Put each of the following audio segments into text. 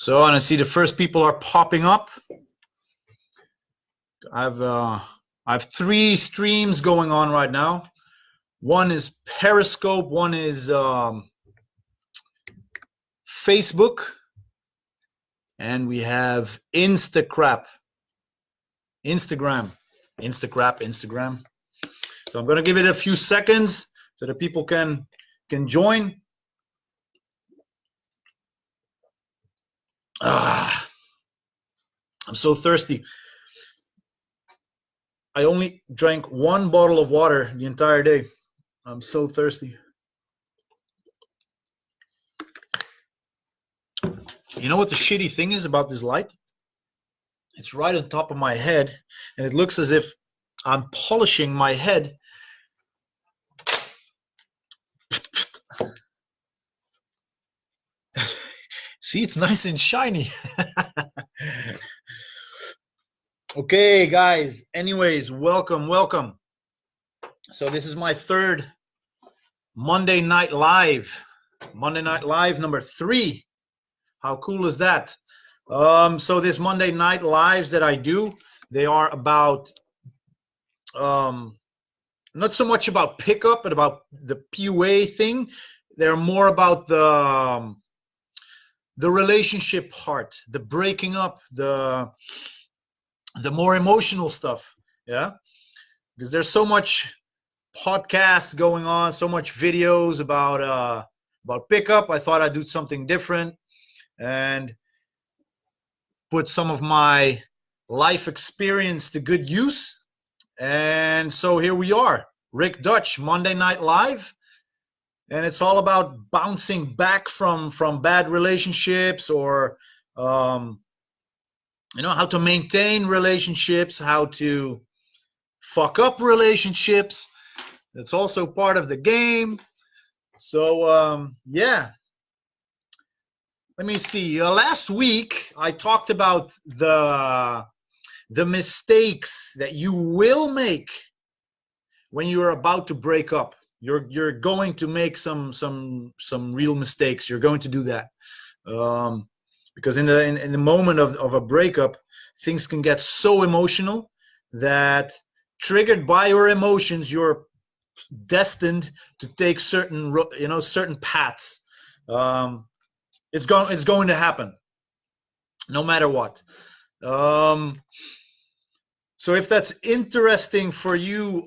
So, and I see the first people are popping up. I have 3 streams going on right now. One is Periscope, one is Facebook, and we have Instagram. So I'm going to give it a few seconds so that people can join. I'm so thirsty. I only drank 1 bottle of water the entire day. I'm so thirsty. You know what the shitty thing is about this light? It's right on top of my head, and it looks as if I'm polishing my head. See, it's nice and shiny. Okay, guys. Anyways, welcome. So this is my 3rd Monday Night Live. Monday Night Live number 3. How cool is that? So this Monday Night Lives that I do, they are about not so much about pickup, but about the PUA thing. They're more about the relationship part, the breaking up, the more emotional stuff. Yeah, because there's so much podcasts going on, so much videos about pickup. I thought I'd do something different and put some of my life experience to good use. And so here we are, Rick Dutch, Monday Night Live. And it's all about bouncing back from bad relationships, or how to maintain relationships, how to fuck up relationships. It's also part of the game. So yeah, let me see. Last week I talked about the mistakes that you will make when you're about to break up. You're going to make some real mistakes. You're going to do that because in the moment of a breakup, things can get so emotional that, triggered by your emotions, you're destined to take certain paths. It's going to happen, no matter what. So if that's interesting for you,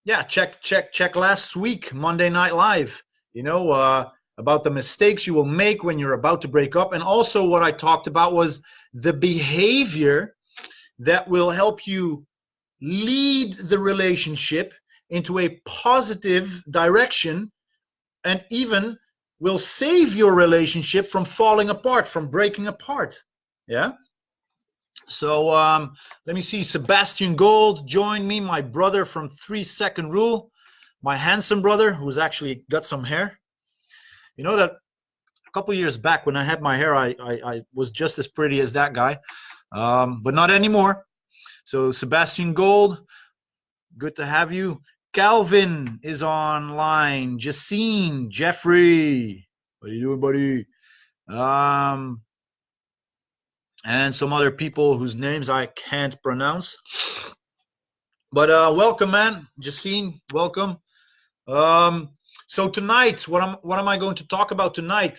yeah, check last week Monday Night Live. About the mistakes you will make when you're about to break up, and also what I talked about was the behavior that will help you lead the relationship into a positive direction, and even will save your relationship from falling apart, from breaking apart. Yeah. So let me see. Sebastian Gold joined me, my brother from 3 Second Rule, my handsome brother who's actually got some hair. You know that a couple years back when I had my hair, I was just as pretty as that guy, but not anymore. So Sebastian Gold, good to have you. Calvin is online. Jacine, Jeffrey, what are you doing, buddy? And some other people whose names I can't pronounce. But welcome, man. Jacine, welcome. So tonight, what am I going to talk about tonight?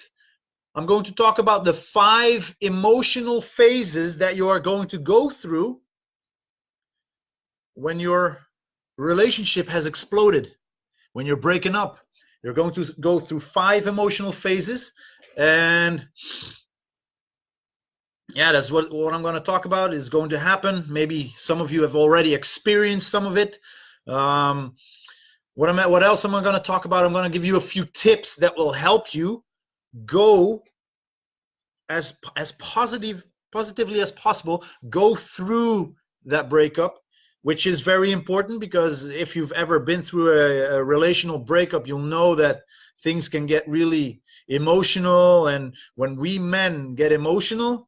I'm going to talk about the 5 emotional phases that you are going to go through when your relationship has exploded, when you're breaking up. You're going to go through 5 emotional phases, and yeah, that's what I'm going to talk about is going to happen. Maybe some of you have already experienced some of it. What else am I going to talk about? I'm going to give you a few tips that will help you go as positively as possible, go through that breakup, which is very important, because if you've ever been through a relational breakup, you'll know that things can get really emotional. And when we men get emotional,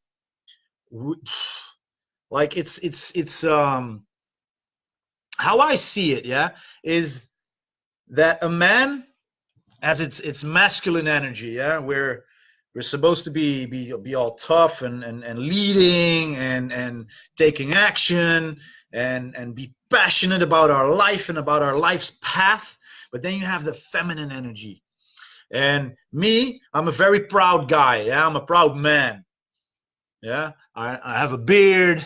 like it's how I see it, yeah, is that a man has its masculine energy, yeah, where We're supposed to be all tough and leading and taking action and be passionate about our life and about our life's path. But then you have the feminine energy. And me, I'm a very proud guy. Yeah, I'm a proud man. Yeah, I have a beard.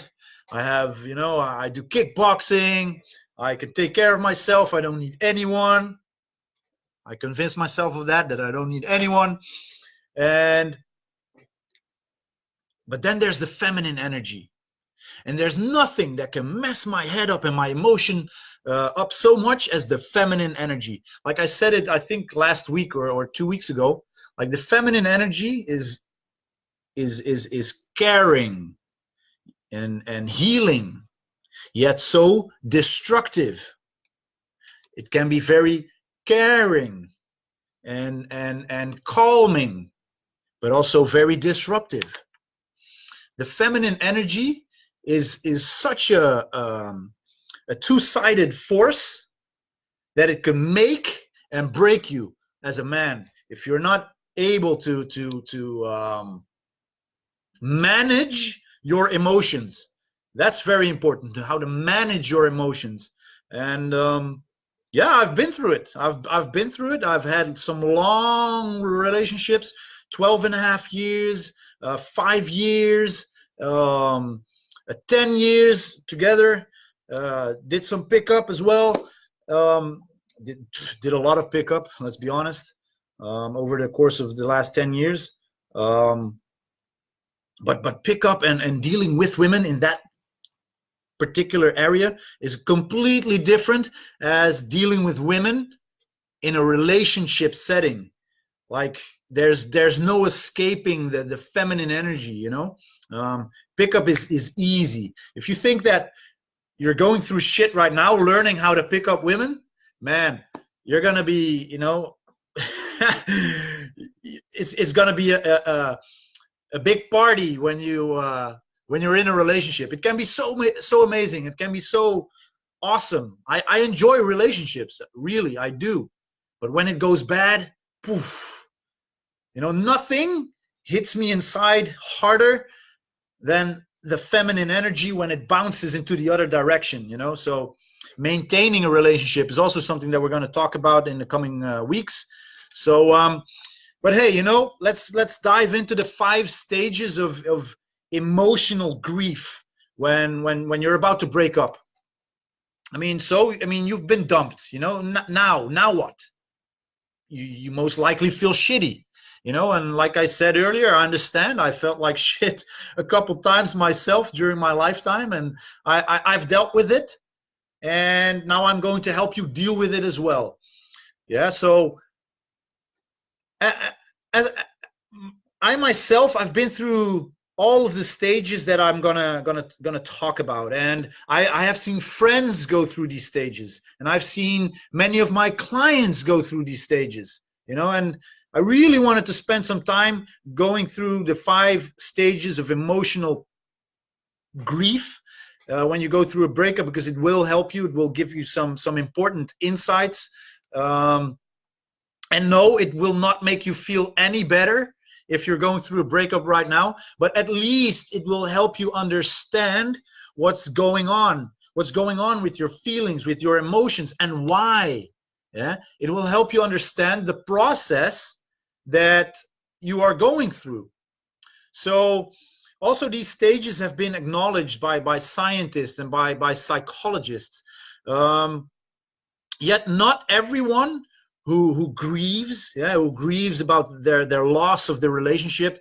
I have, you know, I do kickboxing. I can take care of myself. I don't need anyone. I convince myself of that I don't need anyone. And but then there's the feminine energy, and there's nothing that can mess my head up and my emotion up so much as the feminine energy. Like I said it, I think last week or 2 weeks ago. Like the feminine energy is caring and healing, yet so destructive. It can be very caring and calming, but also very disruptive. The feminine energy is such a two-sided force that it can make and break you as a man if you're not able to manage your emotions. That's very important, how to manage your emotions. And yeah, I've been through it. I've been through it. I've had some long relationships, 12 and a half years, 5 years, 10 years together. Did some pickup as well. Did a lot of pickup, let's be honest, over the course of the last 10 years. But pickup and dealing with women in that particular area is completely different as dealing with women in a relationship setting. Like there's no escaping the feminine energy, you know. Pickup is easy. If you think that you're going through shit right now learning how to pick up women, man, you're gonna be, you know, it's gonna be a big party when you're in a relationship. It can be so amazing. It can be so awesome. I enjoy relationships, really, I do. But when it goes bad, poof, you know, nothing hits me inside harder than the feminine energy when it bounces into the other direction, you know. So maintaining a relationship is also something that we're going to talk about in the coming weeks. So but hey, you know, let's dive into the 5 stages of emotional grief when you're about to break up. I mean, you've been dumped, you know. Now what? You most likely feel shitty, you know. And like I said earlier, I understand. I felt like shit a couple times myself during my lifetime, and I've dealt with it, and now I'm going to help you deal with it as well. Yeah. So as I myself, I've been through all of the stages that I'm gonna talk about, and I have seen friends go through these stages, and I've seen many of my clients go through these stages, you know. And I really wanted to spend some time going through the 5 stages of emotional grief when you go through a breakup, because it will help you. It will give you some important insights. And no, it will not make you feel any better if you're going through a breakup right now, but at least it will help you understand what's going on with your feelings, with your emotions, and why. Yeah, it will help you understand the process that you are going through. So also these stages have been acknowledged by scientists and by psychologists. Yet not everyone who grieves, who grieves about their loss of the relationship,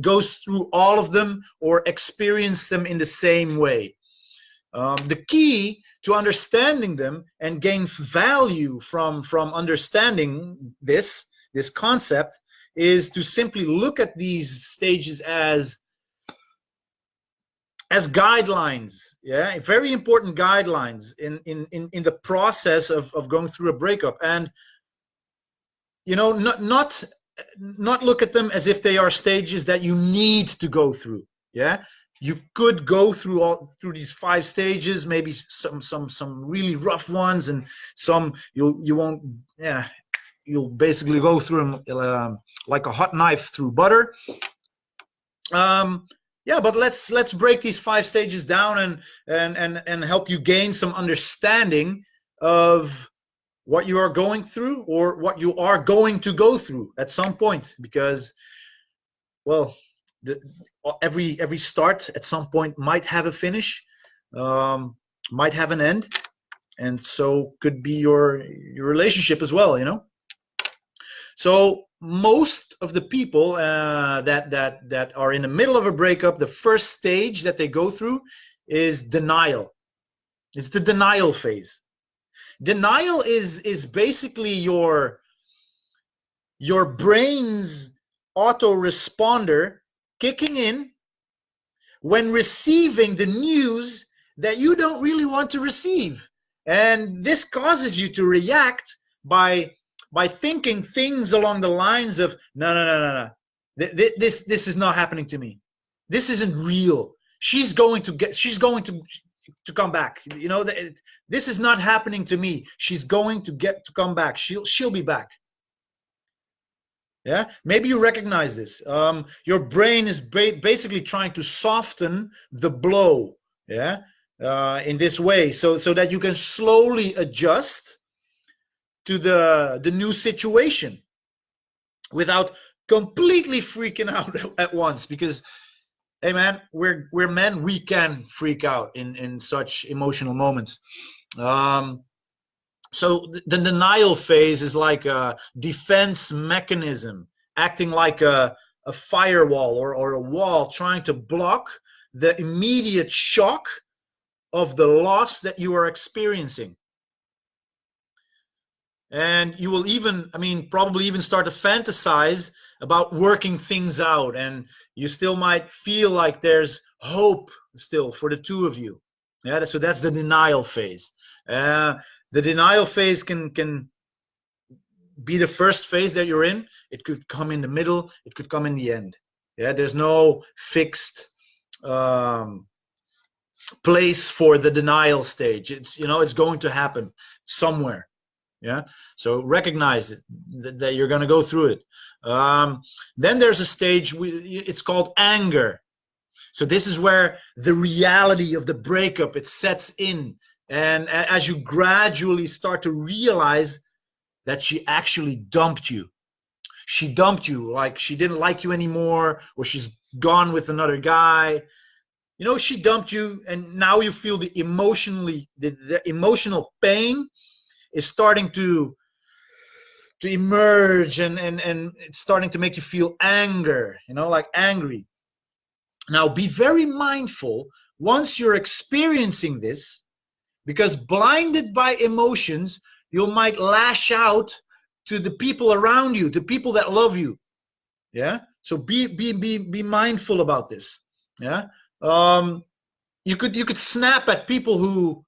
goes through all of them or experience them in the same way. The key to understanding them and gain value from understanding this concept is to simply look at these stages as guidelines, very important guidelines in the process of going through a breakup. And you know, not look at them as if they are stages that you need to go through. You could go through these 5 stages, maybe some really rough ones, and some you won't you'll basically go through them like a hot knife through butter. Yeah, but let's break these 5 stages down and help you gain some understanding of what you are going through, or what you are going to go through at some point, because, well, every start at some point might have a finish, might have an end, and so could be your relationship as well, you know. So most of the people that are in the middle of a breakup, the first stage that they go through is denial. It's the denial phase. Denial is basically your brain's autoresponder kicking in when receiving the news that you don't really want to receive. And this causes you to react by thinking things along the lines of, no. This is not happening to me. This isn't real. She's going to come back. You know, this is not happening to me. She's going to come back. She'll be back. Yeah, maybe you recognize this. Your brain is basically trying to soften the blow. Yeah, in this way, so that you can slowly adjust to the new situation without completely freaking out at once. Because, hey man, we're men. We can freak out in such emotional moments. So the denial phase is like a defense mechanism, acting like a firewall or a wall, trying to block the immediate shock of the loss that you are experiencing. And you will even, probably even start to fantasize about working things out, and you still might feel like there's hope still for the two of you. Yeah, so that's the denial phase. The denial phase can be the first phase that you're in. It could come in the middle. It could come in the end. Yeah, there's no fixed place for the denial stage. It's going to happen somewhere. Yeah, so recognize it, that you're going to go through it. Then there's a stage, it's called anger. So this is where the reality of the breakup, it sets in. And as you gradually start to realize that she actually dumped you. She dumped you, like she didn't like you anymore, or she's gone with another guy. She dumped you, and now you feel the emotional pain is starting to emerge, and it's starting to make you feel anger, like angry. Now, be very mindful once you're experiencing this, because blinded by emotions, you might lash out to the people around you, to people that love you. Yeah. So be mindful about this. Yeah. You could snap at people who,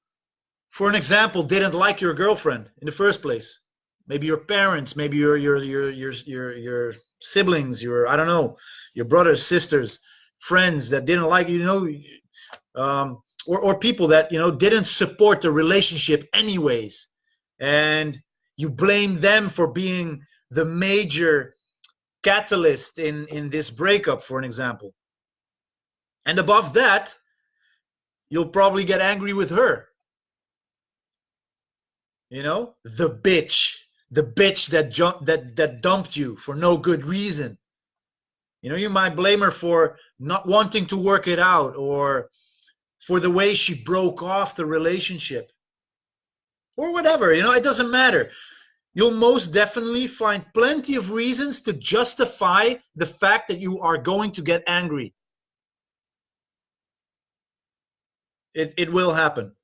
for an example, didn't like your girlfriend in the first place. Maybe your parents, maybe your siblings, I don't know, your brothers, sisters, friends that didn't like you, or people that didn't support the relationship anyways, and you blame them for being the major catalyst in this breakup, for an example. And above that, you'll probably get angry with her. The bitch that dumped you for no good reason. You might blame her for not wanting to work it out, or for the way she broke off the relationship, or whatever. It doesn't matter. You'll most definitely find plenty of reasons to justify the fact that you are going to get angry. It will happen.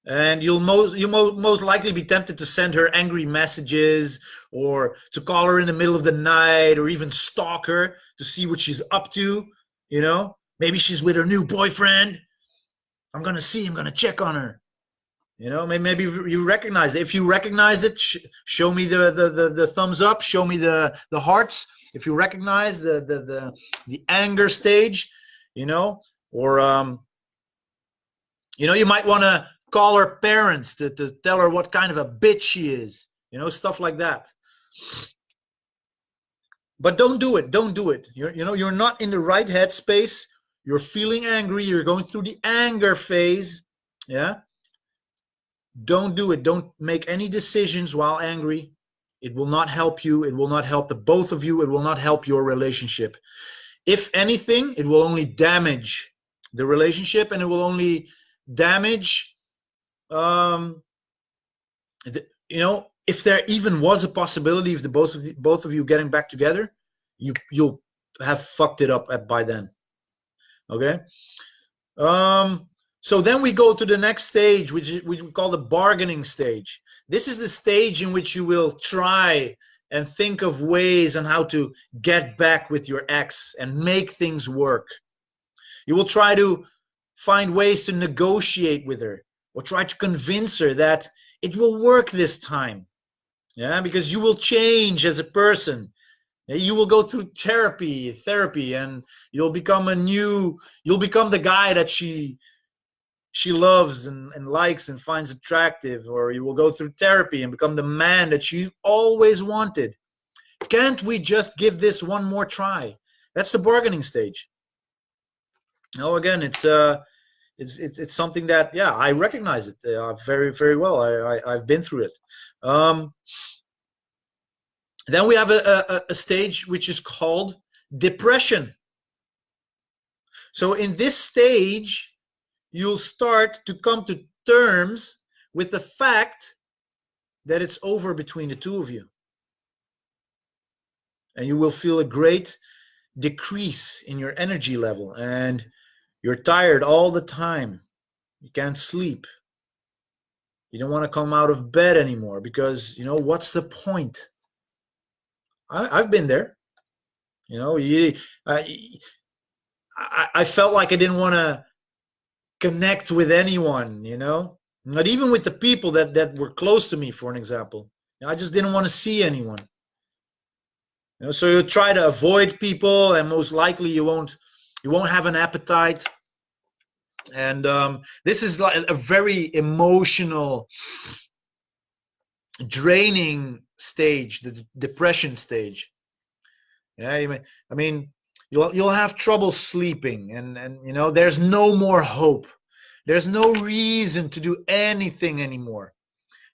And you'll most likely be tempted to send her angry messages, or to call her in the middle of the night, or even stalk her to see what she's up to. Maybe she's with her new boyfriend. I'm going to check on her. Maybe you recognize it. If you recognize it, show me the thumbs up, show me the hearts. If you recognize the anger stage, or you might want to call her parents to tell her what kind of a bitch she is, stuff like that. But don't do it. Don't do it. You're not in the right headspace. You're feeling angry. You're going through the anger phase. Yeah. Don't do it. Don't make any decisions while angry. It will not help you. It will not help the both of you. It will not help your relationship. If anything, it will only damage the relationship, and it will only damage, if there even was a possibility of the both of you getting back together, you'll have fucked it up by then. Okay. So then we go to the next stage, which we call the bargaining stage. This is the stage in which you will try and think of ways on how to get back with your ex and make things work. You will try to find ways to negotiate with her, or try to convince her that it will work this time. Yeah, because you will change as a person. You will go through therapy, and you'll become the guy that she loves and likes and finds attractive, or you will go through therapy and become the man that she always wanted. Can't we just give this one more try? That's the bargaining stage. Again, it's something that, yeah, I recognize it very, very well. I've been through it. Then we have a stage which is called depression. So in this stage, you'll start to come to terms with the fact that it's over between the two of you. And you will feel a great decrease in your energy level, and you're tired all the time. You can't sleep. You don't want to come out of bed anymore because, what's the point? I've been there. I felt like I didn't want to connect with anyone, not even with the people that were close to me, for an example. I just didn't want to see anyone. So you try to avoid people, and most likely you won't have an appetite. And this is like a very emotional, draining stage, the depression stage. Yeah, I mean, you'll have trouble sleeping, and there's no more hope. There's no reason to do anything anymore,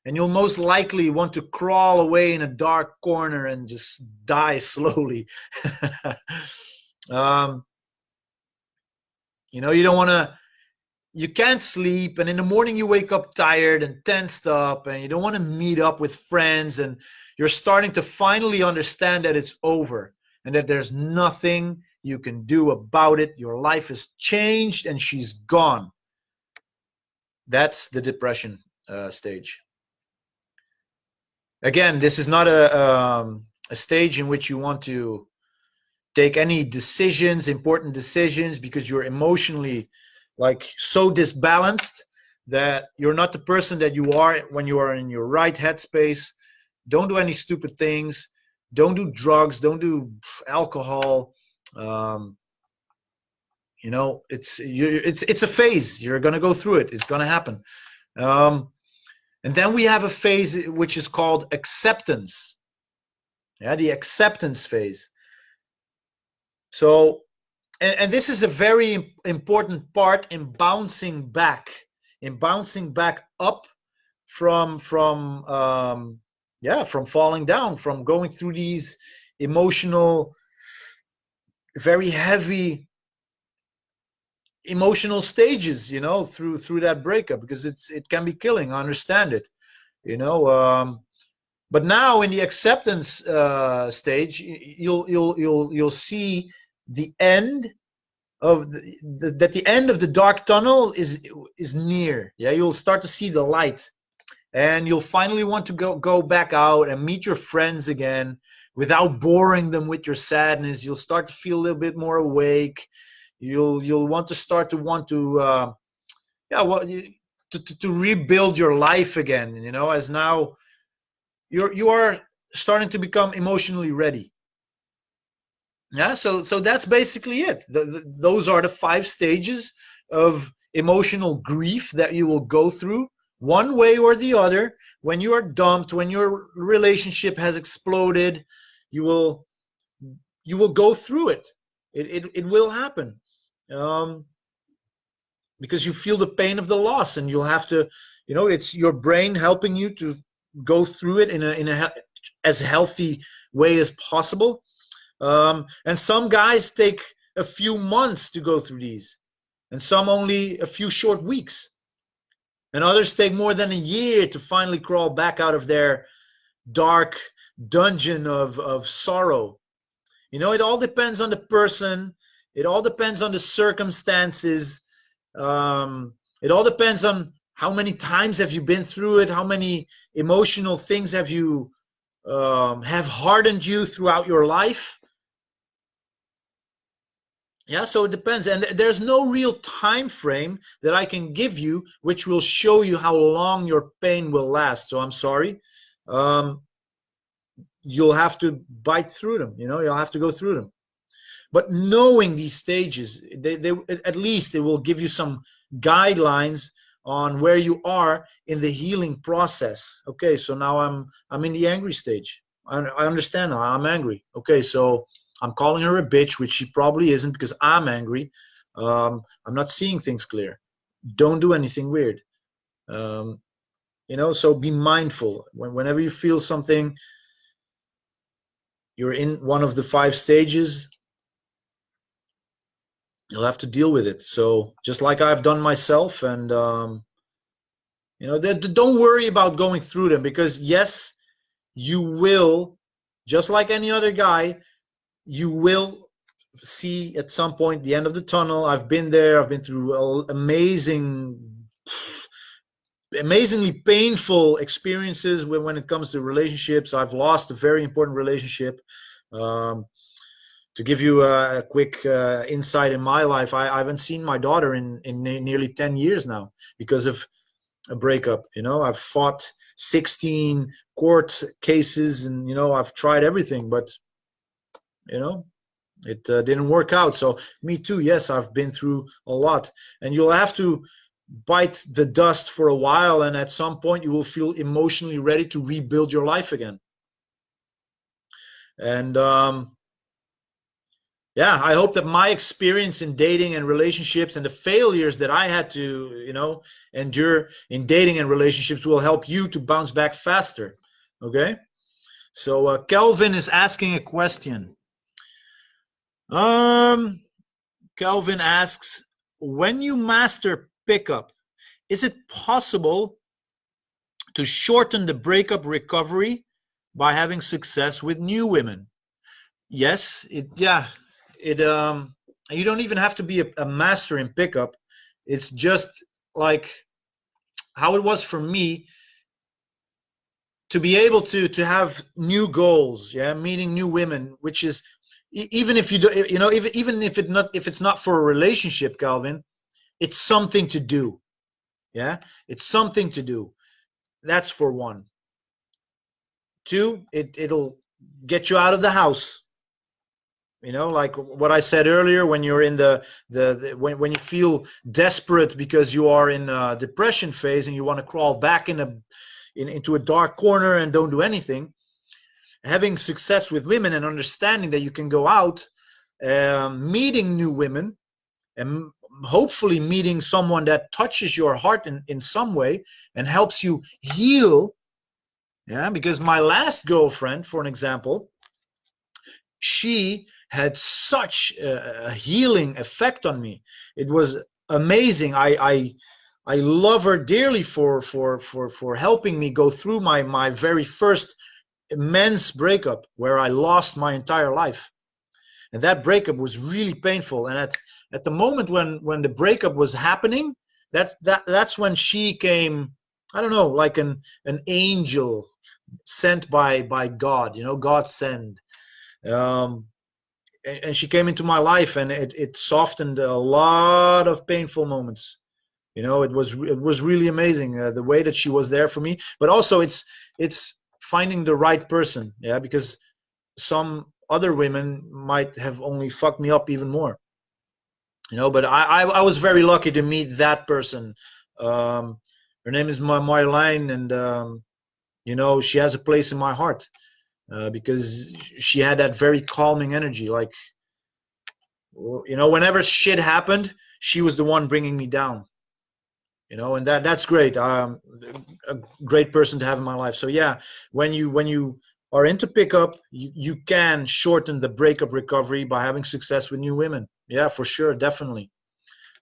and you'll most likely want to crawl away in a dark corner and just die slowly. You don't want to. You can't sleep, and in the morning you wake up tired and tensed up, and you don't want to meet up with friends, and you're starting to finally understand that it's over and that there's nothing you can do about it. Your life has changed and she's gone. That's the depression stage. Again, this is not a stage in which you want to take any important decisions, because you're emotionally so disbalanced that you're not the person that you are when you are in your right headspace. Don't do any stupid things. Don't do drugs. Don't do alcohol. It's a phase. You're gonna go through it. It's gonna happen. And then we have a phase which is called acceptance. Yeah, the acceptance phase. So, and this is a very important part in bouncing back up from falling down, from going through these emotional, very heavy emotional stages, through that breakup, because it can be killing. I understand it, but now in the acceptance stage, you'll see the end of the end of the dark tunnel is near. Yeah, you'll start to see the light, and you'll finally want to go back out and meet your friends again without boring them with your sadness. You'll start to feel a little bit more awake. You'll want to to rebuild your life again, as now you are starting to become emotionally ready. Yeah, so that's basically it. Those are the 5 stages of emotional grief that you will go through one way or the other. When you are dumped, when your relationship has exploded, you will go through it. It will happen, um, because you feel the pain of the loss, and you'll have to, it's your brain helping you to go through it in a as healthy way as possible. And some guys take a few months to go through these, and some only a few short weeks, and others take more than a year to finally crawl back out of their dark dungeon of sorrow. It all depends on the person. It all depends on the circumstances. It all depends on how many times have you been through it, how many emotional things have you have hardened you throughout your life. Yeah, so it depends, and there's no real time frame that I can give you which will show you how long your pain will last. So I'm sorry. You'll have to bite through them. You'll have to go through them. But knowing these stages, they at least it will give you some guidelines on where you are in the healing process. Okay, so now I'm in the angry stage. I understand now. I'm angry. Okay, so I'm calling her a bitch, which she probably isn't because I'm angry. I'm not seeing things clear. Don't do anything weird. So be mindful. Whenever you feel something, you're in one of the 5 stages, you'll have to deal with it. So just like I've done myself, and don't worry about going through them, because yes, you will, just like any other guy, you will see at some point the end of the tunnel. I've been there. I've been through amazingly painful experiences when it comes to relationships. I've lost a very important relationship. To give you a quick insight in my life, I haven't seen my daughter in nearly 10 years now because of a breakup. I've fought 16 court cases, and I've tried everything, but it didn't work out. So me too. Yes, I've been through a lot, and you'll have to bite the dust for a while, and at some point you will feel emotionally ready to rebuild your life again. And yeah, I hope that my experience in dating and relationships and the failures that I had to, endure in dating and relationships will help you to bounce back faster. Okay? So Kelvin is asking a question. Kelvin asks, when you master pickup, is it possible to shorten the breakup recovery by having success with new women? Yes, you don't even have to be a master in pickup. It's just like how it was for me, to be able to have new goals, meeting new women, which is, even if you do, even if it's not for a relationship, Calvin, it's something to do. It's something to do. That's for one. 2, it'll get you out of the house. Like what I said earlier, when you're in when you feel desperate because you are in a depression phase and you want to crawl back into a dark corner and don't do anything, having success with women and understanding that you can go out, meeting new women, and hopefully meeting someone that touches your heart in some way and helps you heal. Because my last girlfriend, for an example, she had such a healing effect on me. It was amazing. I love her dearly for helping me go through my very first immense breakup, where I lost my entire life. And that breakup was really painful. And at the moment when the breakup was happening, that's when she came, I don't know, like an angel sent by God, God send. And she came into my life, and it softened a lot of painful moments. It was really amazing, the way that she was there for me. But also it's finding the right person, because some other women might have only fucked me up even more. But I was very lucky to meet that person, Her name is Marjolein, and you know, she has a place in my heart because she had that very calming energy. Like, you know, whenever shit happened, she was the one bringing me down. You know, and that's great. A great person to have in my life. So yeah, when you are into pickup, you can shorten the breakup recovery by having success with new women. Yeah, for sure, definitely.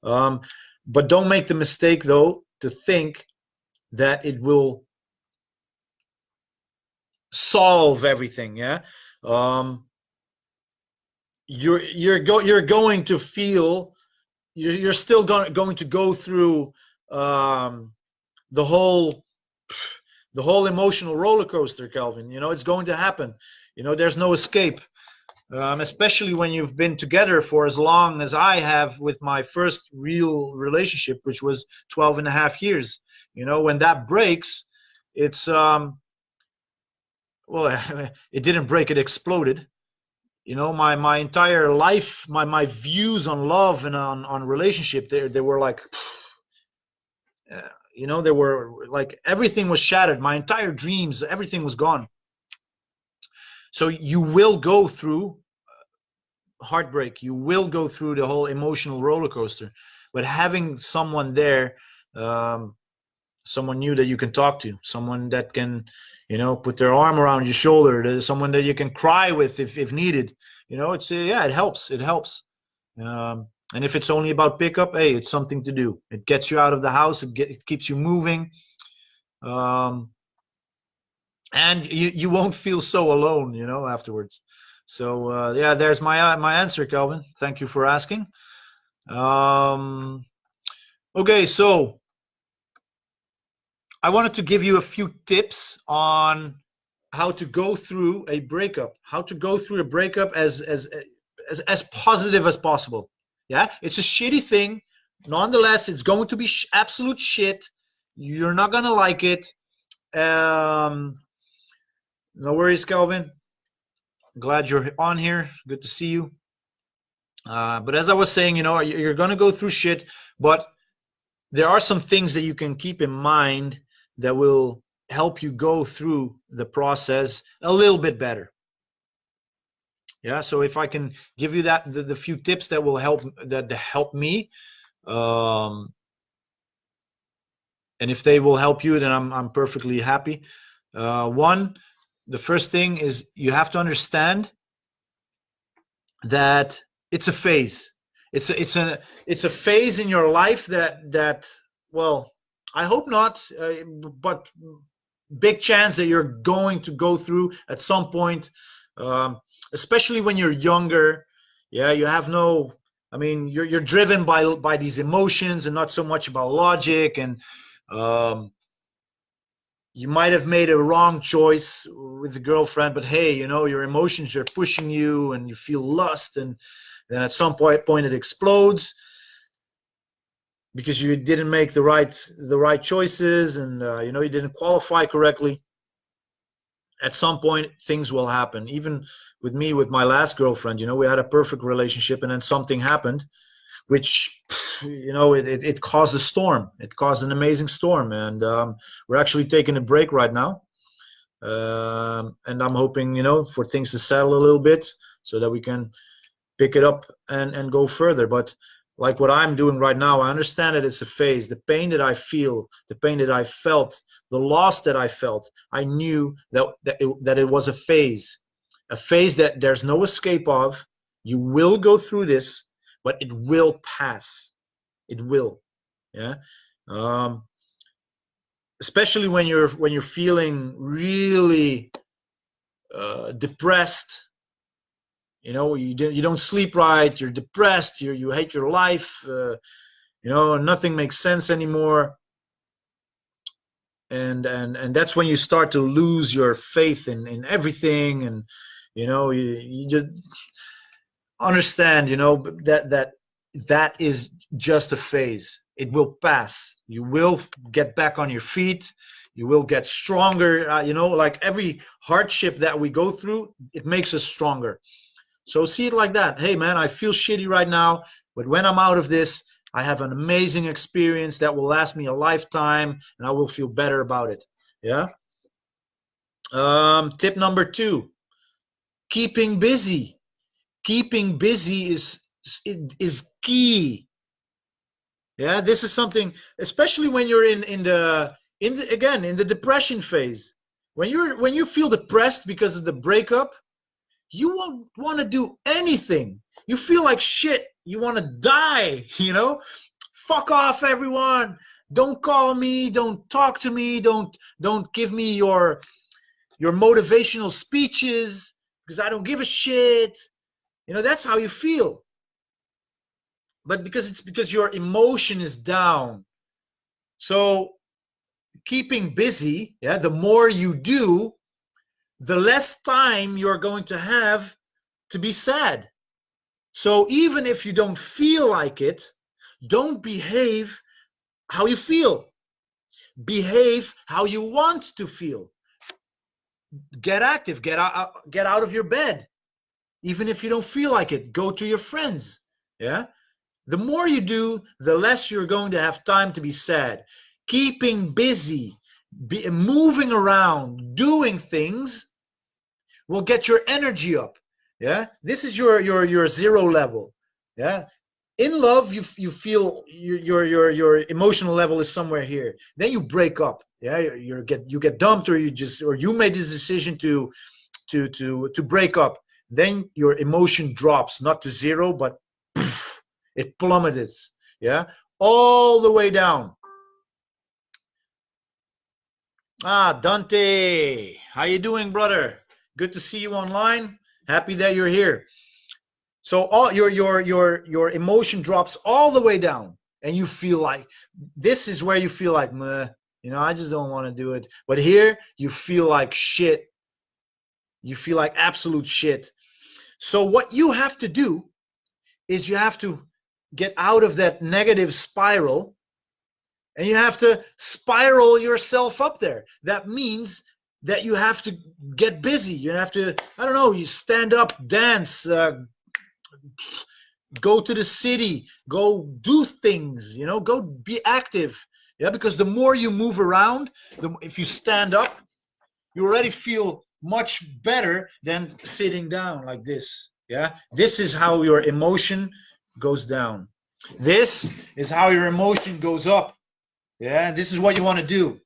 Um, but don't make the mistake though to think that it will solve everything. Yeah, um, you're going to feel you're still going to go through um, the whole emotional roller coaster, Calvin. You know, it's going to happen. You know, there's no escape. Especially when you've been together for as long as I have with my first real relationship, which was 12 and a half years. You know, when that breaks, it's, well, it didn't break, it exploded. You know, my entire life, my views on love and on relationship, they were like, uh, you know, they were like, everything was shattered. My entire dreams, everything was gone. So you will go through heartbreak. You will go through the whole emotional roller coaster. But having someone there, um, someone new that you can talk to, someone that can, you know, put their arm around your shoulder, someone that you can cry with if needed. You know, it's yeah, it helps. It helps. And if it's only about pickup, hey, it's something to do. It gets you out of the house. It keeps you moving. Um, and you won't feel so alone, you know, afterwards. So yeah, there's my answer, Calvin. Thank you for asking. Okay, so I wanted to give you a few tips on how to go through a breakup, how to go through a breakup as positive as possible. Yeah, it's a shitty thing. Nonetheless, it's going to be absolute shit. You're not gonna like it. Um, no worries, Calvin. Glad you're on here. Good to see you. But as I was saying, you know, you're going to go through shit, but there are some things that you can keep in mind that will help you go through the process a little bit better. Yeah. So if I can give you the few tips that will help me, um, and if they will help you, then I'm perfectly happy. The first thing is you have to understand that it's a phase. It's a phase in your life that well, I hope not, but big chance that you're going to go through at some point, um, especially when you're younger. Yeah, you have no. I mean, you're driven by these emotions and not so much about logic. And um, you might have made a wrong choice with the girlfriend, but hey, you know, your emotions are pushing you and you feel lust, and then at some point it explodes because you didn't make the right choices, and you know, you didn't qualify correctly. At some point things will happen. Even with me, with my last girlfriend, you know, we had a perfect relationship and then something happened which, you know, it caused a storm. It caused an amazing storm, and we're actually taking a break right now. And I'm hoping, you know, for things to settle a little bit so that we can pick it up and go further. But like what I'm doing right now, I understand that it's a phase. The pain that I feel, the pain that I felt, the loss that I felt, I knew that it was a phase that there's no escape of. You will go through this, but it will pass. It will. Yeah. Um, Especially when you're feeling really depressed. You know, you don't sleep right. You're depressed. You hate your life. You know, nothing makes sense anymore. And that's when you start to lose your faith in everything. And you know, you just understand, you know, that is just a phase. It will pass. You will get back on your feet. You will get stronger. You know, like every hardship that we go through, it makes us stronger. So see it like that. Hey man, I feel shitty right now, but when I'm out of this, I have an amazing experience that will last me a lifetime, and I will feel better about it. Yeah. Tip number 2, keeping busy. Keeping busy is key. Yeah, this is something, especially when you're again in the depression phase. When you feel depressed because of the breakup, you won't want to do anything. You feel like shit. You want to die, you know? Fuck off, everyone. Don't call me, don't talk to me, don't give me your motivational speeches because I don't give a shit. You know, that's how you feel. But it's because your emotion is down. So keeping busy, yeah, the more you do, the less time you're going to have to be sad. So even if you don't feel like it, don't behave how you feel. Behave how you want to feel. Get active, get out of your bed. Even if you don't feel like it, go to your friends. Yeah? The more you do, the less you're going to have time to be sad. Keeping busy, moving around, doing things will get your energy up. Yeah, this is your zero level. Yeah, in love, you feel your emotional level is somewhere here. Then you break up. Yeah, you get dumped, or you made this decision to break up. Then your emotion drops, not to zero, but poof, it plummets. Yeah, all the way down. Dante, how you doing, brother? Good to see you online. Happy that you're here. So all your emotion drops all the way down, and you feel like this is where you feel like, meh, I just don't want to do it. But here you feel like shit. You feel like absolute shit. So what you have to do is you have to get out of that negative spiral, and you have to spiral yourself up there. That means that you have to get busy. You have to, I don't know, you stand up, dance, go to the city, go do things, go be active. Yeah, because the more you move around, if you stand up, you already feel much better than sitting down like this. Yeah, this is how your emotion goes down. This is how your emotion goes up. Yeah, this is what you want to do,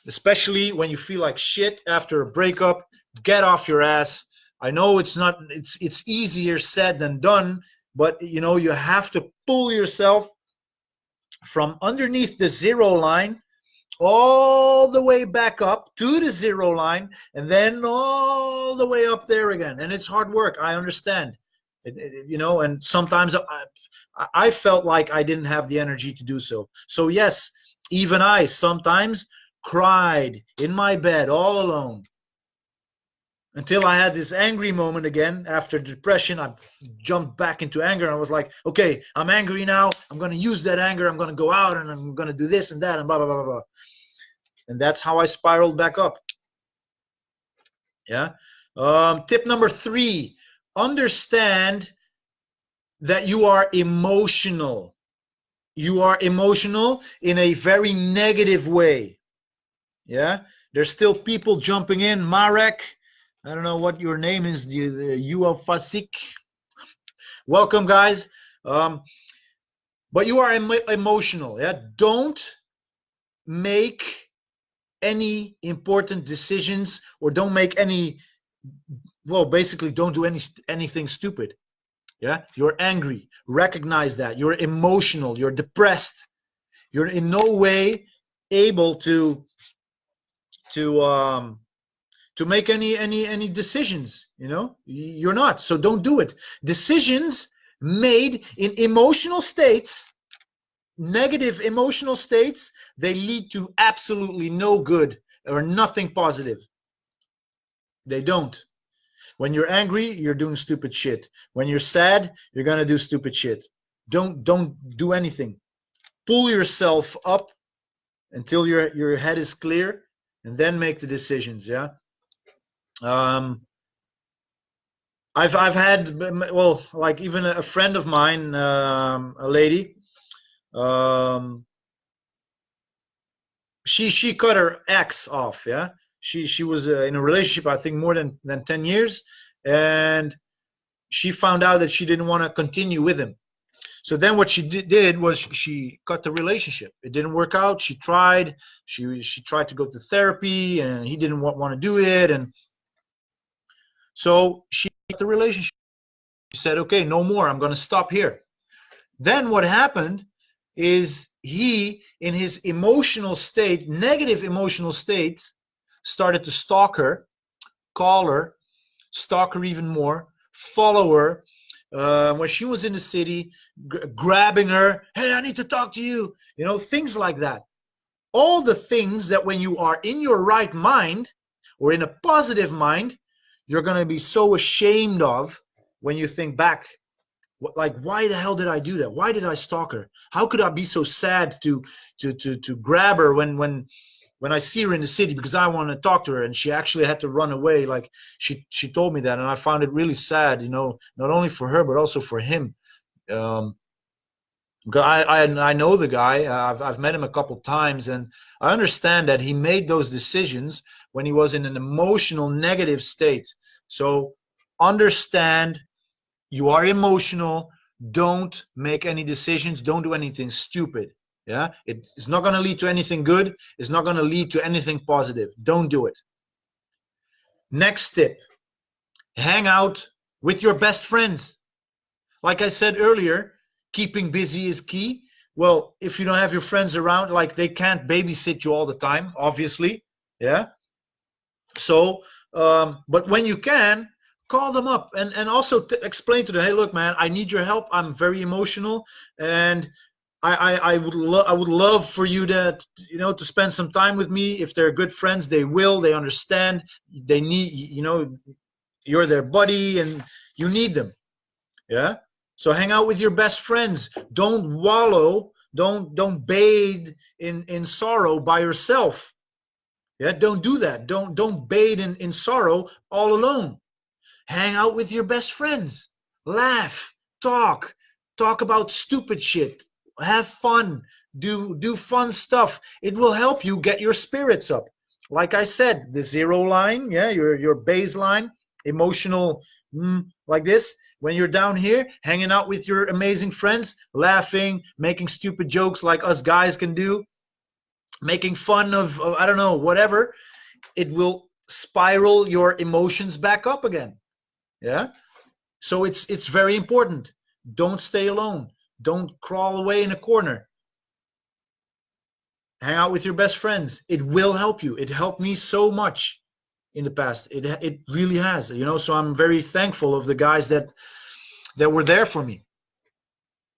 especially when you feel like shit after a breakup. Get off your ass. I know it's easier said than done, but you have to pull yourself from underneath the zero line all the way back up to the zero line, and then all the way up there again. And it's hard work, I understand. And sometimes I felt like I didn't have the energy to do so. So yes, even I sometimes cried in my bed all alone, until I had this angry moment again. After depression, I jumped back into anger, and I was like, okay, I'm angry now. I'm going to use that anger. I'm going to go out, and I'm going to do this and that and blah, blah, blah, blah. And that's how I spiraled back up. Yeah. Tip number 3, understand that you are emotional. You are emotional in a very negative way. Yeah. There's still people jumping in. Marek, I don't know what your name is. You are Fasik. Welcome, guys. But you are emotional. Yeah. Don't make any important decisions, or don't make any, basically don't do anything stupid. Yeah, you're angry, recognize that. You're emotional, you're depressed, you're in no way able to make any decisions. You're not. So don't do it. Decisions made in emotional states, negative emotional states, they lead to absolutely no good or nothing positive. They don't. When you're angry, you're doing stupid shit. When you're sad, you're gonna do stupid shit. Don't do anything. Pull yourself up until your head is clear, and then make the decisions. Yeah. I've had, like, even a friend of mine, a lady. Um, she cut her ex off. Yeah, she was in a relationship, I think, more than 10 years, and she found out that she didn't want to continue with him. So then what she did was she cut the relationship. It didn't work out. She tried. She tried to go to therapy, and he didn't want to do it. And so she cut the relationship. She said, "Okay, no more. I'm going to stop here." Then what happened is he, in his emotional state, negative emotional states, started to stalk her, call her, stalk her even more, follow her. When she was in the city, grabbing her, hey, I need to talk to you, you know, things like that. All the things that when you are in your right mind or in a positive mind, you're going to be so ashamed of when you think back. Like, why the hell did I do that? Why did I stalk her? How could I be so sad to grab her when I see her in the city because I want to talk to her, and she actually had to run away. Like she told me that, and I found it really sad, you know, not only for her but also for him. Um, I know the guy. I've met him a couple times, and I understand that he made those decisions when he was in an emotional negative state. So understand, you are emotional. Don't make any decisions. Don't do anything stupid. Yeah, it's not going to lead to anything good. It's not going to lead to anything positive. Don't do it. Next tip: hang out with your best friends. Like I said earlier, keeping busy is key. Well, if you don't have your friends around, like, they can't babysit you all the time, obviously. Yeah. So, but when you can, call them up and also explain to them, hey, look, man, I need your help. I'm very emotional, and I would love for you to, you know, to spend some time with me. If they're good friends, they will. They understand. They need, you know, you're their buddy, and you need them. Yeah. So hang out with your best friends. Don't wallow. Don't bathe in sorrow by yourself. Yeah. Don't do that. Don't bathe in sorrow all alone. Hang out with your best friends. Laugh. Talk. Talk about stupid shit. Have fun. Do fun stuff. It will help you get your spirits up. Like I said, the zero line, yeah, your baseline, emotional, like this. When you're down here, hanging out with your amazing friends, laughing, making stupid jokes like us guys can do, making fun of I don't know, whatever, it will spiral your emotions back up again. Yeah. So it's very important. Don't stay alone. Don't crawl away in a corner. Hang out with your best friends. It will help you. It helped me so much in the past. It really has, you know. So I'm very thankful of the guys that were there for me.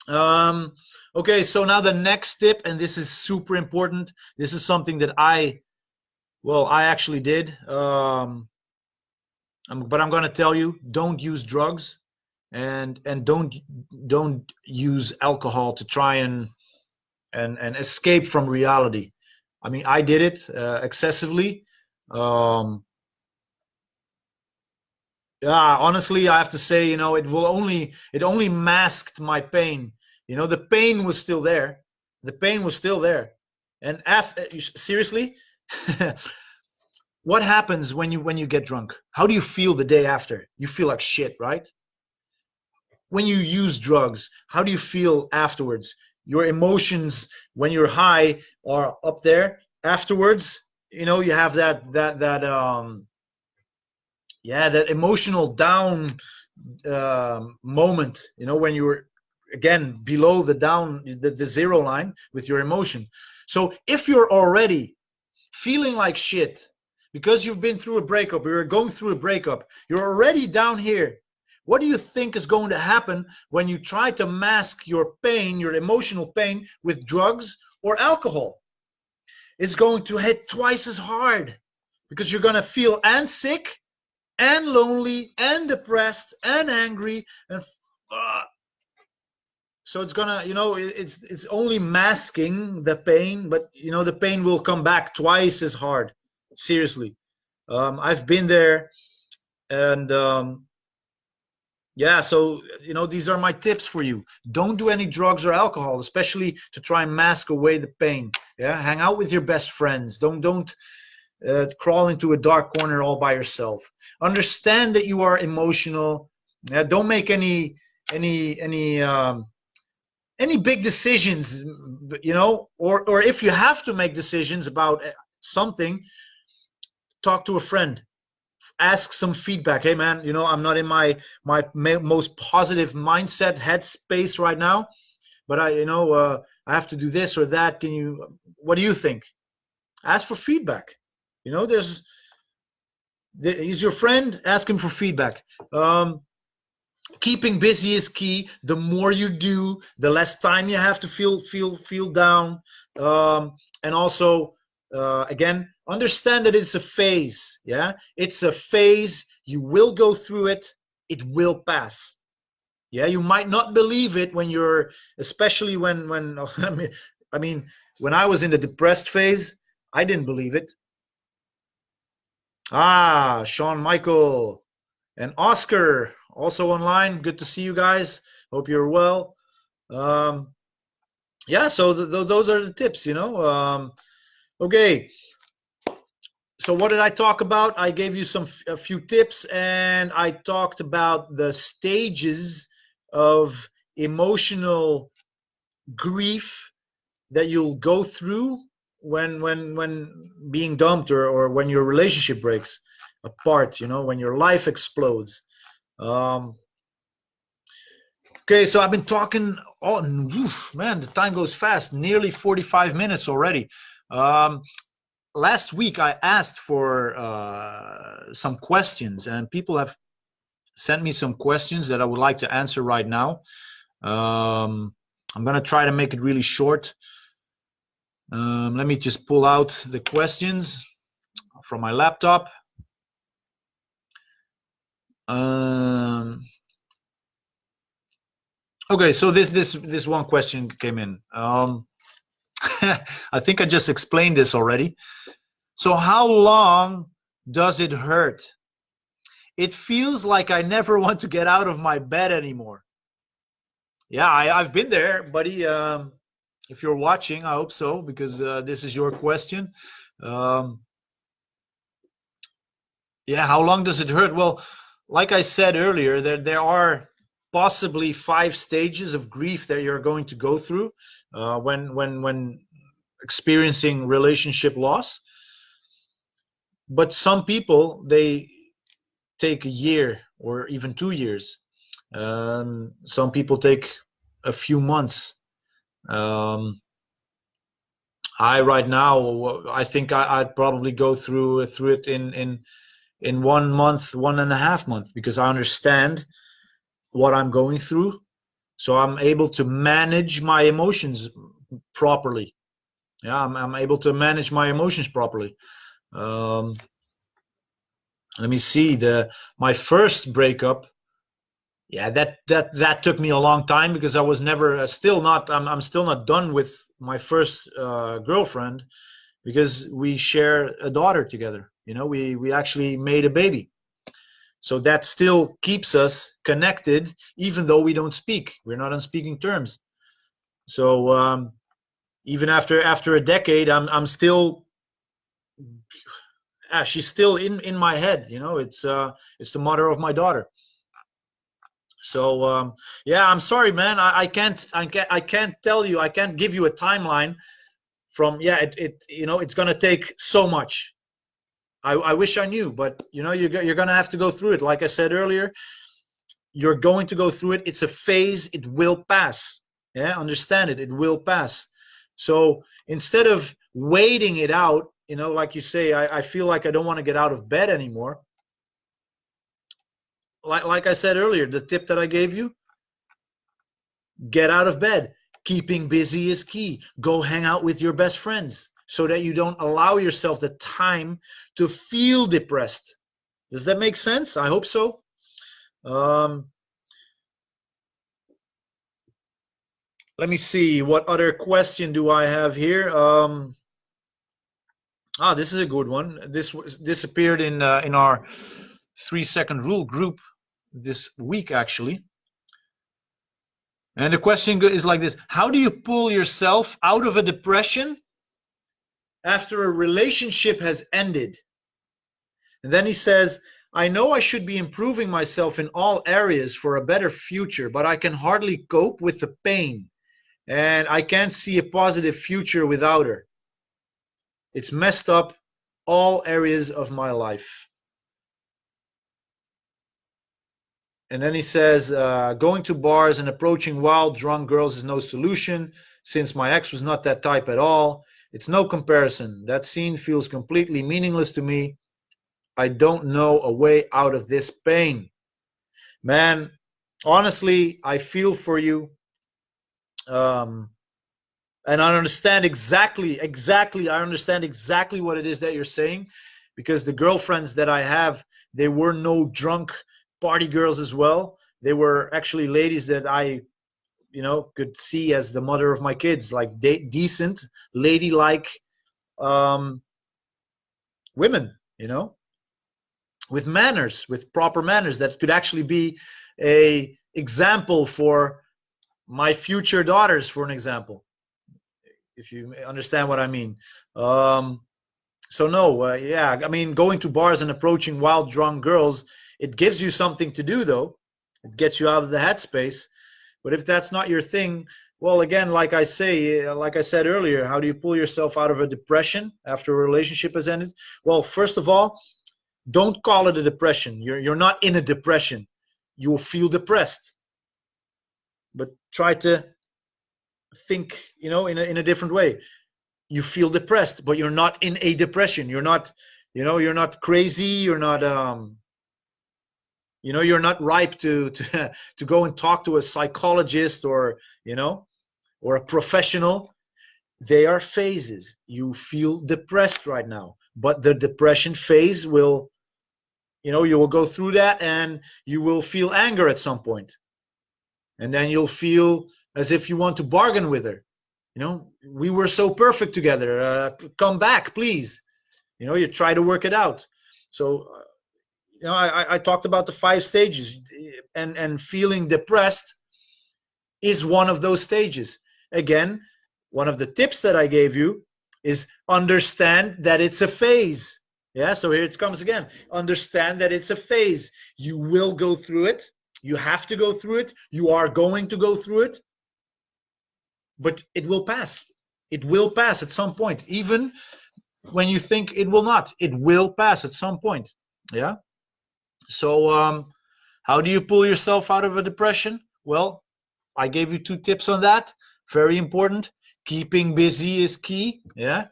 Okay, so now the next tip, and this is super important. This is something that I actually did. But I'm going to tell you, don't use drugs, and don't use alcohol to try and escape from reality. I mean, I did it excessively. Um, yeah, honestly, I have to say, you know, it only masked my pain. You know, the pain was still there. The pain was still there. And seriously, what happens when you get drunk? How do you feel the day after? You feel like shit, right? When you use drugs, how do you feel afterwards? Your emotions when you're high are up there. Afterwards, you know, you have that yeah, that emotional down moment, you know, when you're again below the down, the zero line with your emotion. So if you're already feeling like shit because you've been through a breakup, you're going through a breakup, you're already down here, what do you think is going to happen when you try to mask your pain, your emotional pain, with drugs or alcohol? It's going to hit twice as hard because you're going to feel and sick and lonely and depressed and angry and so it's gonna, you know, it's only masking the pain, but you know the pain will come back twice as hard. Seriously, I've been there, and Yeah, so these are my tips for you. Don't do any drugs or alcohol, especially to try and mask away the pain. Yeah, hang out with your best friends. Don't crawl into a dark corner all by yourself. Understand that you are emotional. Yeah, don't make any any um, any big decisions. Or if you have to make decisions about something, talk to a friend, ask some feedback. Hey man, I'm not in my most positive mindset headspace right now, but I have to do this or that. What do you think? Ask for feedback. There's he's your friend. Ask him for feedback. Keeping busy is key. The more you do, the less time you have to feel down. And also, again, understand that it's a phase. Yeah, it's a phase. You will go through it. It will pass. Yeah, you might not believe it when you're, especially when I mean, when I was in the depressed phase, I didn't believe it. Sean Michael and Oscar also online. Good to see you guys. Hope you're well. Um, yeah, so those are the tips. Okay, so what did I talk about? I gave you a few tips, and I talked about the stages of emotional grief that you'll go through when being dumped, or when your relationship breaks apart. When your life explodes. Um, okay, so I've been talking. Oh, oof, man, the time goes fast. Nearly 45 minutes already. Um, Last week I asked for some questions, and people have sent me some questions that I would like to answer right now. I'm going to try to make it really short. Let me just pull out the questions from my laptop. Okay, so this one question came in. I think I just explained this already. So how long does it hurt? It feels like I never want to get out of my bed anymore. Yeah, I've been there, buddy. If you're watching, I hope so, because this is your question. Um, yeah, how long does it hurt? Well, like I said earlier, there are possibly 5 stages of grief that you're going to go through when experiencing relationship loss. But some people, they take a year or even 2 years. Some people take a few months. Um, I right now, I think I'd probably go through it in 1 month, 1.5 months, because I understand what I'm going through, so I'm able to manage my emotions properly. Yeah, I'm able to manage my emotions properly. Um, Let me see, the my first breakup. Yeah, that took me a long time, because I was never still not I'm still not done with my first girlfriend, because we share a daughter together. We actually made a baby, so that still keeps us connected, even though we don't speak. We're not on speaking terms. So even after a decade, I'm still she's still in my head. It's the mother of my daughter. So yeah, I'm sorry, man. I can't tell you. I can't give you a timeline from. Yeah, it's gonna take so much. I wish I knew, but you're gonna have to go through it. Like I said earlier, you're going to go through it. It's a phase. It will pass. Yeah, understand it. It will pass. So instead of waiting it out, like you say, I feel like I don't want to get out of bed anymore. Like I said earlier, the tip that I gave you: get out of bed. Keeping busy is key. Go hang out with your best friends, so that you don't allow yourself the time to feel depressed. Does that make sense? I hope so. Um, Let me see. What other question do I have here? This is a good one. This appeared in our 3-second rule group. this week actually. And the question is like this: how do you pull yourself out of a depression after a relationship has ended? And then he says, I know I should be improving myself in all areas for a better future, but I can hardly cope with the pain, and I can't see a positive future without her. It's messed up all areas of my life. And then he says, going to bars and approaching wild, drunk girls is no solution, since my ex was not that type at all. It's no comparison. That scene feels completely meaningless to me. I don't know a way out of this pain. Man, honestly, I feel for you. And I understand exactly, I understand exactly what it is that you're saying, because the girlfriends that I have, they were no drunk party girls as well. They were actually ladies that I, could see as the mother of my kids, like decent, ladylike women, with manners, with proper manners, that could actually be a example for my future daughters, for an example, if you understand what I mean. So no, yeah, I mean, going to bars and approaching wild drunk girls, it gives you something to do, though. It gets you out of the headspace. But if that's not your thing, well, again, like I said earlier, how do you pull yourself out of a depression after a relationship has ended? Well, first of all, don't call it a depression. You're not in a depression. You will feel depressed. But try to think, in a different way. You feel depressed, but you're not in a depression. You're not, you're not crazy. You're not, you're not ripe to to go and talk to a psychologist, or or a professional. They are phases. You feel depressed right now, but the depression phase will, you will go through that, and you will feel anger at some point, and then you'll feel as if you want to bargain with her. We were so perfect together. Come back, please. You try to work it out. So I talked about the 5 stages, and feeling depressed is one of those stages. Again, one of the tips that I gave you is understand that it's a phase. Yeah, so here it comes again. Understand that it's a phase. You will go through it. You have to go through it. You are going to go through it. But it will pass. It will pass at some point. Even when you think it will not, it will pass at some point. Yeah. So how do you pull yourself out of a depression? Well, I gave you 2 tips on that. Very important. Keeping busy is key. Yeah.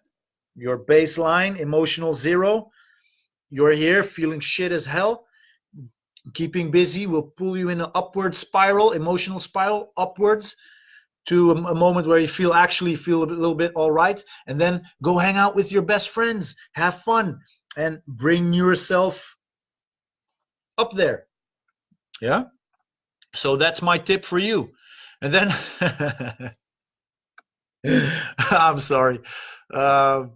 Your baseline, emotional 0. You're here feeling shit as hell. Keeping busy will pull you in an upward spiral, emotional spiral, upwards, to a moment where you actually feel a little bit all right. And then go hang out with your best friends, have fun, and bring yourself up there. Yeah. So that's my tip for you. And then I'm sorry. I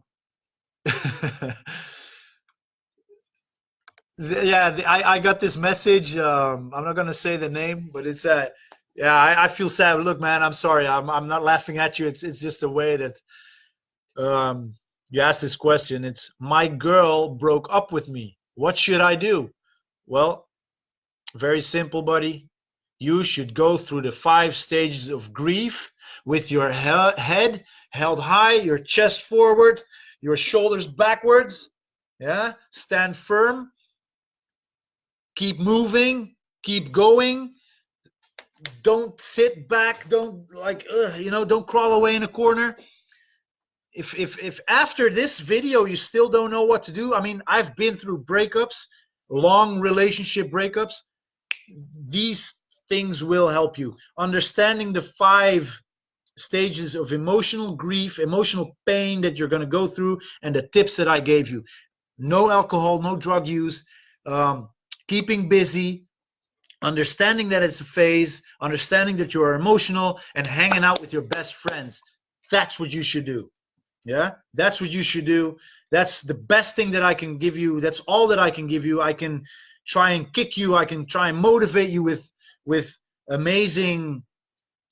got this message. I'm not gonna say the name, but it's yeah, I feel sad. Look, man, I'm sorry. I'm not laughing at you. It's just the way that you asked this question. It's, my girl broke up with me. What should I do? Well, very simple, buddy. You should go through the 5 stages of grief with your head held high, your chest forward, your shoulders backwards. Yeah, stand firm. Keep moving. Keep going. Don't sit back. Don't don't crawl away in a corner. If after this video you still don't know what to do, I mean, I've been through breakups, long relationship breakups. These things will help you. Understanding the 5 stages of emotional grief, emotional pain that you're going to go through, and the tips that I gave you. No alcohol, no drug use, keeping busy, understanding that it's a phase, understanding that you are emotional, and hanging out with your best friends. That's what you should do. Yeah, that's what you should do. That's the best thing that I can give you. That's all that I can give you. I can, try and kick you. I can try and motivate you with amazing,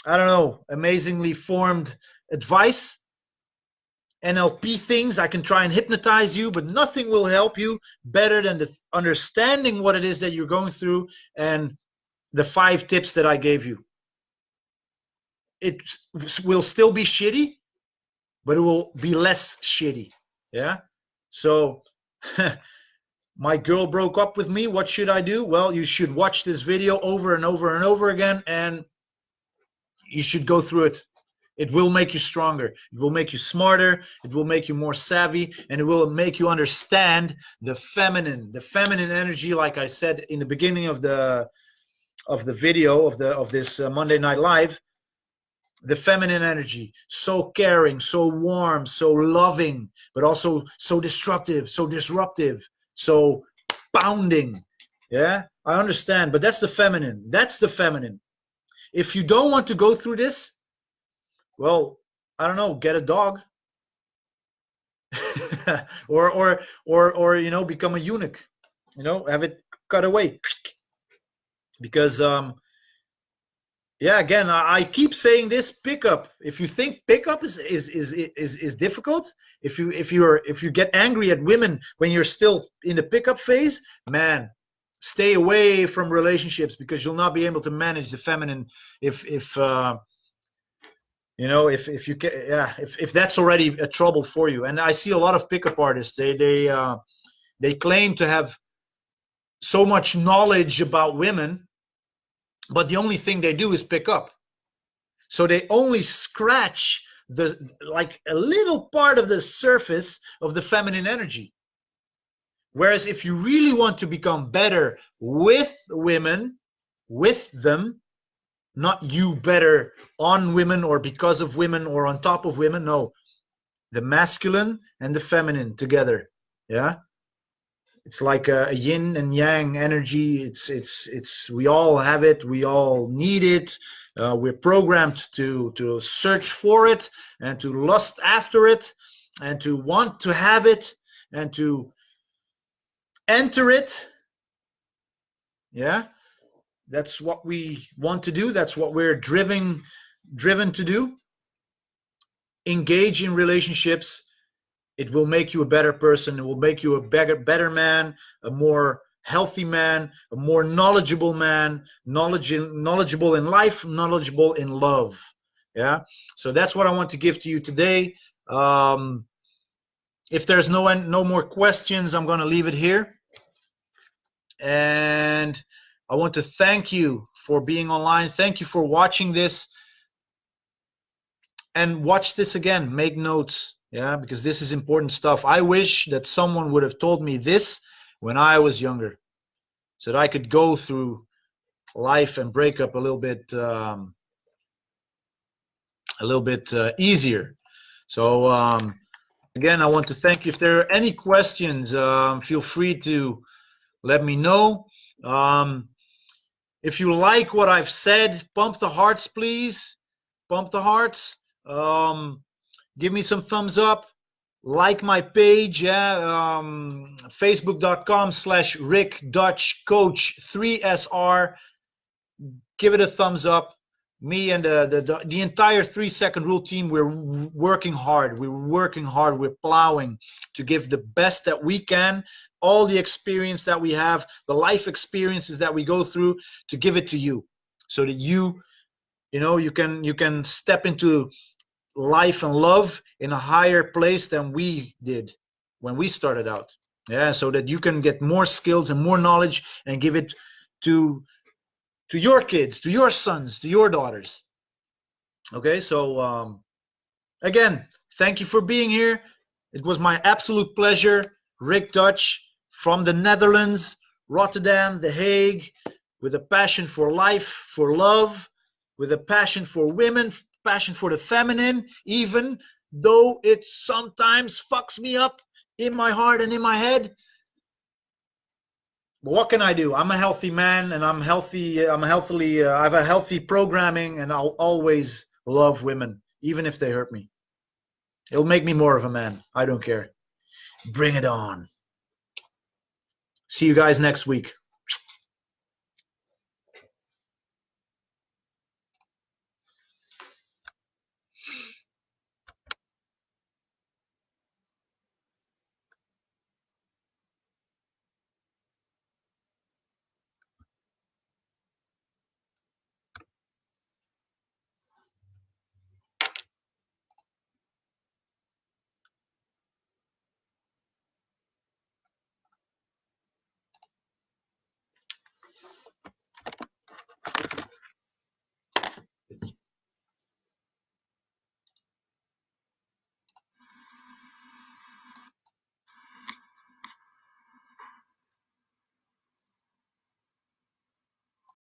I don't know, amazingly formed advice, NLP things. I can try and hypnotize you, but nothing will help you better than understanding what it is that you're going through and the 5 tips that I gave you. It will still be shitty, but it will be less shitty. Yeah. So my girl broke up with me. What should I do? Well, you should watch this video over and over and over again, and you should go through it. It will make you stronger. It will make you smarter. It will make you more savvy, and it will make you understand the feminine energy. Like I said in the beginning of the video of this Monday Night Live, the feminine energy, so caring, so warm, so loving, but also so destructive, so disruptive, so pounding. Yeah, I understand, but that's the feminine. That's the feminine. If you don't want to go through this, well, I don't know, get a dog. or you know, become a eunuch, you know, have it cut away. Because yeah, again, I keep saying this: pickup. If you think pickup is difficult, if you get angry at women when you're still in the pickup phase, man, stay away from relationships, because you'll not be able to manage the feminine if you know, if you can, yeah, if that's already a trouble for you. And I see a lot of pickup artists. They claim to have so much knowledge about women, but the only thing they do is pick up. So they only scratch like a little part of the surface of the feminine energy. Whereas if you really want to become better with women, with them, not you better on women or because of women or on top of women, no, the masculine and the feminine together. Yeah. It's like a yin and yang energy. It's we all have it. We all need it. We're programmed to search for it and to lust after it and to want to have it and to enter it. Yeah, that's what we want to do. That's what we're driven to do. Engage in relationships. It will make you a better person. It will make you a better man, a more healthy man, a more knowledgeable man, knowledgeable in life, knowledgeable in love. Yeah. So that's what I want to give to you today. If there's no more questions, I'm going to leave it here. And I want to thank you for being online. Thank you for watching this. And watch this again. Make notes. Yeah, because this is important stuff. I wish that someone would have told me this when I was younger, so that I could go through life and breakup a little bit easier. So again, I want to thank you. If there are any questions, feel free to let me know. If you like what I've said, pump the hearts, please. Pump the hearts. Give me some thumbs up, like my page, yeah, facebook.com/rickdutchcoach3sr. Give it a thumbs up. Me and the entire 3-second rule team, we're working hard. We're plowing to give the best that we can, all the experience that we have, the life experiences that we go through, to give it to you, so that you know, you can step into life and love in a higher place than we did when we started out. Yeah, so that you can get more skills and more knowledge and give it to your kids, to your sons, to your daughters. Okay, so again, thank you for being here. It was my absolute pleasure. Rick Dutch from the Netherlands, Rotterdam, The Hague, with a passion for life, for love, with a passion for women, passion for the feminine, even though it sometimes fucks me up in my heart and in my head. But what can I do? I'm a healthy man, and I'm healthy. I have a healthy programming, and I'll always love women, even if they hurt me. It'll make me more of a man. I don't care. Bring it on. See you guys next week.